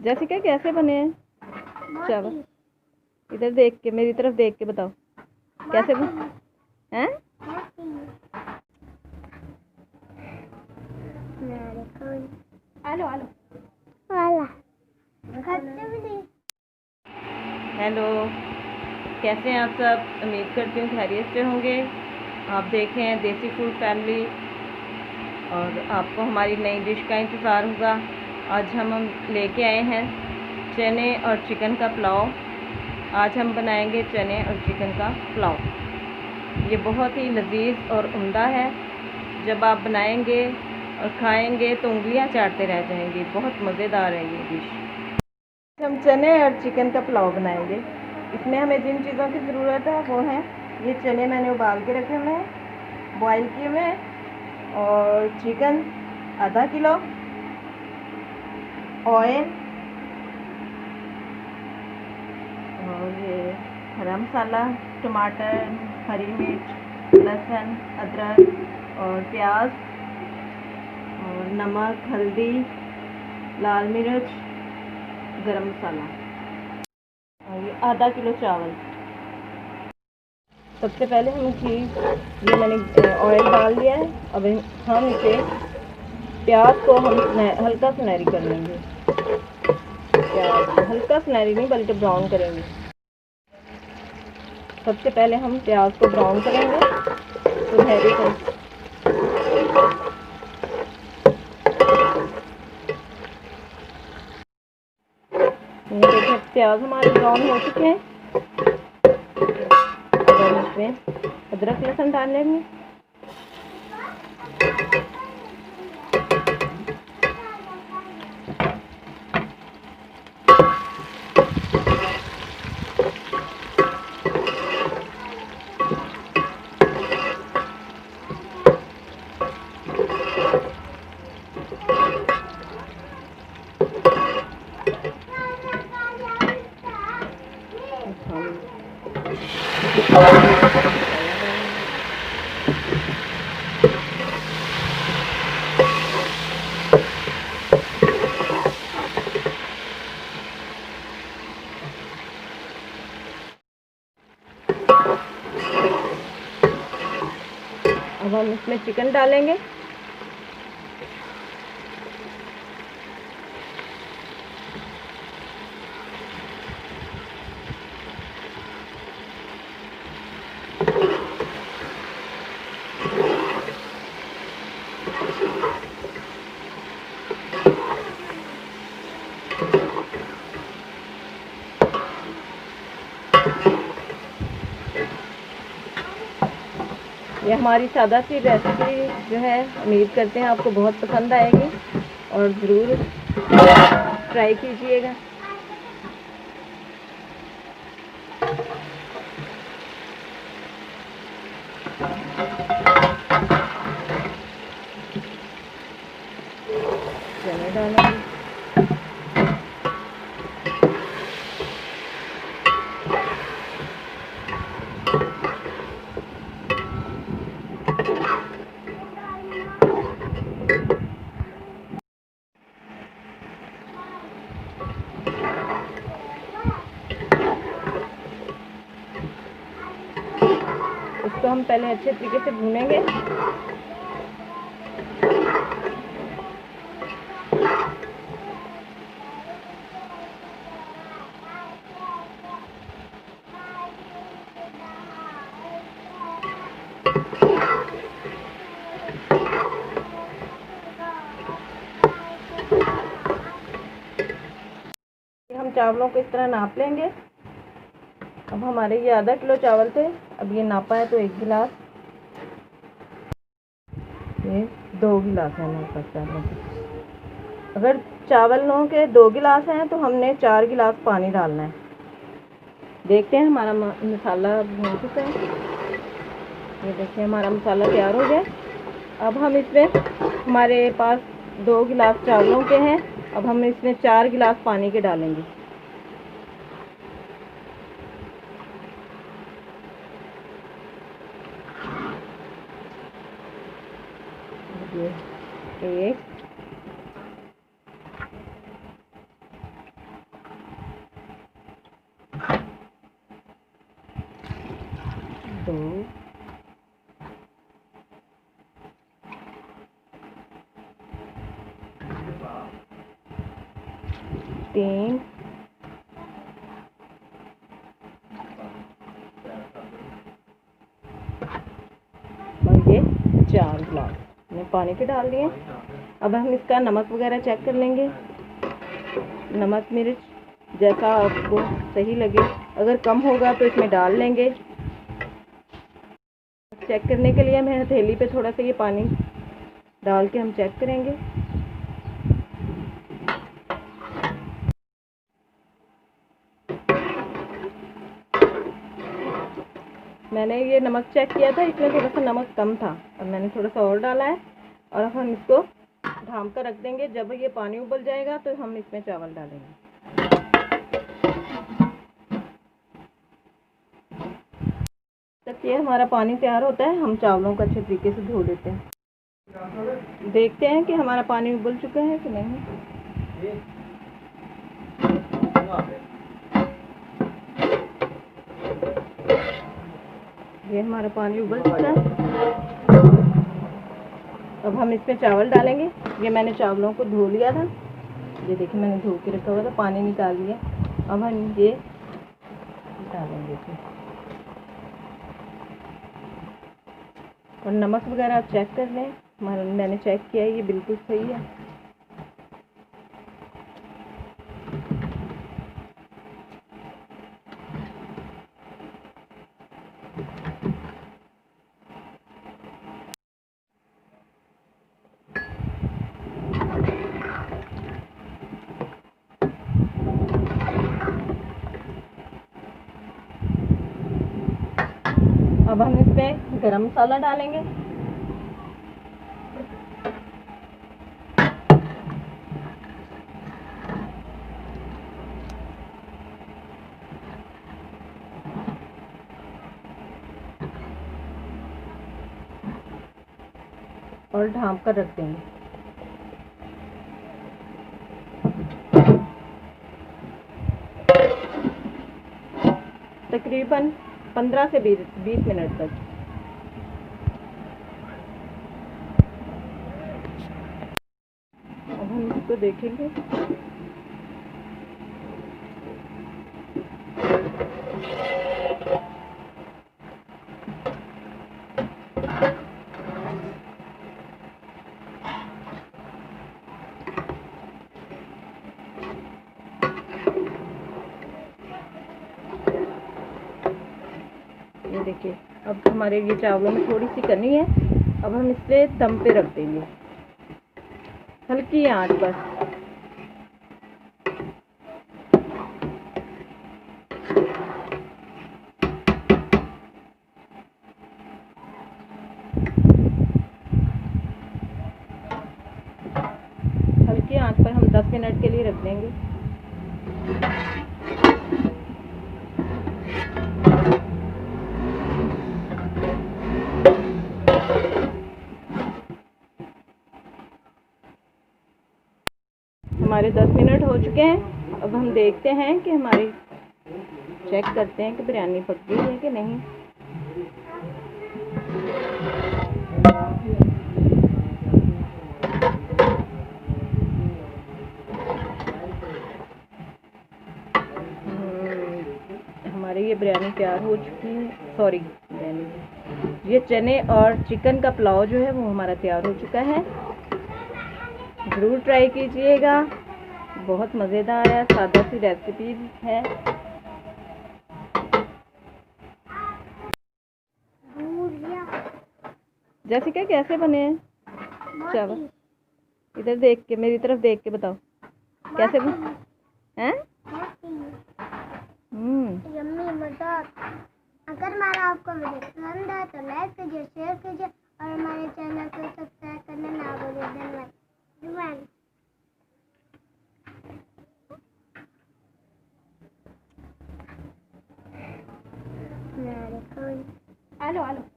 Jessica कैसे बने हैं चावल? इधर देख के, मेरी तरफ देख के बताओ कैसे बने हैं। हेलो, कैसे हैं आप सब? उम्मीद करती हूँ खैरियत से होंगे। आप देख रहे हैं देसी फूड फैमिली और आपको हमारी नई डिश का इंतज़ार होगा। आज हम लेके आए हैं चने और चिकन का पुलाव। आज हम बनाएंगे चने और चिकन का पुलाव। ये बहुत ही लजीज और उम्दा है। जब आप बनाएंगे और खाएंगे तो उंगलियां चाटते रह जाएंगे। बहुत मज़ेदार है ये डिश। हम चने और चिकन का पुलाव बनाएंगे। इसमें हमें जिन चीज़ों की ज़रूरत है वो हैं ये चने मैंने उबाल के रखे हुए हैं, बॉईल किए हुए हैं, और चिकन आधा किलो, ऑयल, और ये हरा मसाला, टमाटर, हरी मिर्च, लहसुन, अदरक और प्याज, और नमक, हल्दी, लाल मिर्च, गरम मसाला, और ये आधा किलो चावल। सबसे पहले हम ये मैंने ऑयल डाल दिया है। अब हम इसे प्याज को हम हल्का सुनहरी कर लेंगे। प्याज को हल्का सुनहरी नहीं बल्कि ब्राउन करेंगे। सबसे पहले हम प्याज को ब्राउन करेंगे, सुनहरी कर। ये देखिए प्याज हमारे ब्राउन हो चुके हैं। अब हम इसमें अदरक लहसुन डाल लेंगे। अब हम इसमें चिकन डालेंगे। ये हमारी सादा सी रेसिपी जो है, उम्मीद करते हैं आपको बहुत पसंद आएगी और ज़रूर ट्राई कीजिएगा। चने डालेंगे। इसको हम पहले अच्छे तरीके से भूनेंगे। हम चावलों को इस तरह नाप लेंगे। अब हमारे ये आधा किलो चावल थे, अब ये नापा है तो 1 गिलास, ये 2 गिलास है हमारे पास चावलों के। अगर चावलों के 2 गिलास हैं तो हमने 4 गिलास पानी डालना है। देखते हैं हमारा मसाला भून चुका है। ये देखिए हमारा मसाला तैयार हो गया। अब हम इसमें, हमारे पास 2 गिलास चावलों के हैं, अब हम इसमें 4 गिलास पानी के डालेंगे। ये 1, 2 3 और ये 4 गिलास मैंने पानी के डाल दिए। अब हम इसका नमक वगैरह चेक कर लेंगे। नमक मिर्च जैसा आपको सही लगे, अगर कम होगा तो इसमें डाल लेंगे। चेक करने के लिए मैं हथेली पे थोड़ा सा ये पानी डाल के हम चेक करेंगे। मैंने ये नमक चेक किया था, इसमें थोड़ा सा नमक कम था, अब मैंने थोड़ा सा और डाला है। और अब हम इसको ढाँप कर रख देंगे। जब ये पानी उबल जाएगा तो हम इसमें चावल डालेंगे। तब ये हमारा पानी तैयार होता है, हम चावलों को अच्छे तरीके से धो लेते हैं। देखते हैं कि हमारा पानी उबल चुका है कि नहीं। ये हमारा पानी उबल चुका है। अब हम इसमें चावल डालेंगे। ये मैंने चावलों को धो लिया था, ये देखिए मैंने धो के रखा हुआ था, पानी निकाल लिया। अब हम ये डालेंगे इसमें। और नमक वगैरह आप चेक कर लें, मैंने चेक किया है, ये बिल्कुल सही है। अब हम इसमें गरम मसाला डालेंगे। और ढाँप कर रख देंगे। तकरीबन 15 से 20 मिनट तक। अब हम इसको देखेंगे। ये देखिए, अब हमारे ये चावलों में थोड़ी सी कमी है। अब हम इसे दम पे रख देंगे हल्की आंच पर। हल्की आंच पर हम 10 मिनट के लिए रख देंगे। हमारे 10 मिनट हो चुके हैं। अब हम देखते हैं कि हमारी चेक करते हैं कि बिरयानी पक गई है कि नहीं। हमारी ये बिरयानी तैयार हो चुकी है। सॉरी, बिरयानी, ये चने और चिकन का पुलाव जो है वो हमारा तैयार हो चुका है। ज़रूर ट्राई कीजिएगा, बहुत मज़ेदार है, सादा सी रेसिपी है। जैसिका कैसे बने हैं चावल? इधर देख के, मेरी तरफ देख के बताओ कैसे बने हैं। यम्मी मज़ेदार। अगर हमारा आपको वीडियो पसंद है तो लाइक कीजिए, शेयर कीजिए और हमारे चैनल को सब्सक्राइब करना ना भूलिए। धन्यवाद। Hello hello.